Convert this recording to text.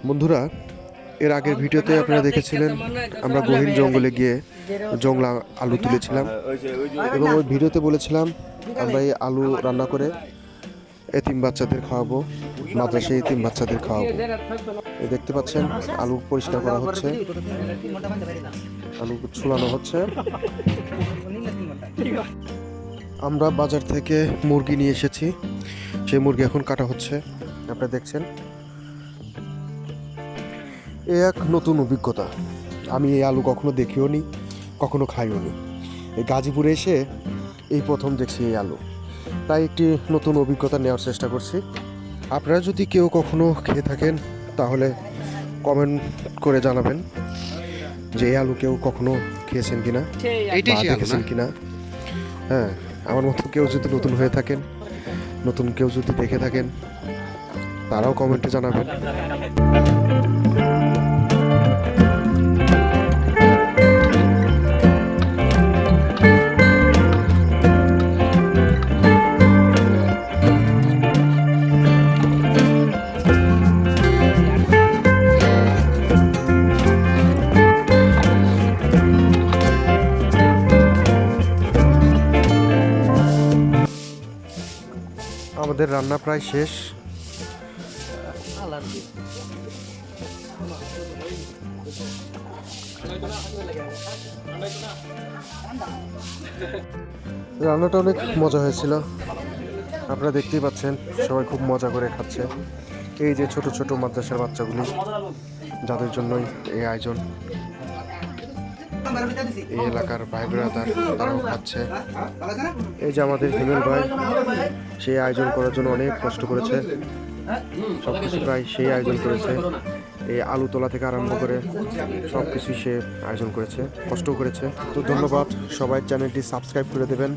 বন্ধুরা, এর আগের ভিডিওতে আপনারা দেখেছিলেন আমরা গহীন জঙ্গলে গিয়ে জংলা আলু তুলেছিলাম এবং ওই ভিডিওতে বলেছিলাম আমরা এই আলু রান্না করে এতিম বাচ্চাদের খাওয়াবো, মাদ্রাসায় এতিম বাচ্চাদের খাওয়াবো। এই দেখতে পাচ্ছেন আলু পরিষ্কার করা হচ্ছে, আলু ছুলানো হচ্ছে। আমরা বাজার থেকে মুরগি নিয়ে এসেছি, সেই মুরগি এখন কাটা হচ্ছে। আপনারা দেখছেন, এ এক নতুন অভিজ্ঞতা। আমি এই আলু কখনো দেখিও নি, কখনো খাইও নি। এই গাজীপুরে এসে এই প্রথম দেখছি এই আলু, তাই একটি নতুন অভিজ্ঞতা নেওয়ার চেষ্টা করছি। আপনারা যদি কেউ কখনো খেয়ে থাকেন তাহলে কমেন্ট করে জানাবেন যে এই আলু কেউ কখনো খেয়েছেন কিনা, দেখেছেন কিনা। হ্যাঁ, আমার মতো কেউ যদি নতুন হয়ে থাকেন, নতুন কেউ যদি দেখে থাকেন, তারাও কমেন্টে জানাবেন। আমাদের রান্না প্রায় শেষ। রান্নাটা অনেক মজা হয়েছিল, আপনারা দেখতেই পাচ্ছেন সবাই খুব মজা করে খাচ্ছে। এই যে ছোট ছোট মাদ্রাসার বাচ্চাগুলি, যাদের জন্যই এই আয়োজন। এই এলাকার ভাই ব্রাদার তারাও খাচ্ছে। এই যে আমাদের হিমেল ভাই, সেই আয়োজন করার জন্য অনেক কষ্ট করেছে, সব কিছু প্রায় সেই আয়োজন করেছে। এই আলু তোলা থেকে আরম্ভ করে সব কিছুই সে আয়োজন করেছে, কষ্ট করেছে। তো ধন্যবাদ, সবাই চ্যানেলটি সাবস্ক্রাইব করে দেবেন।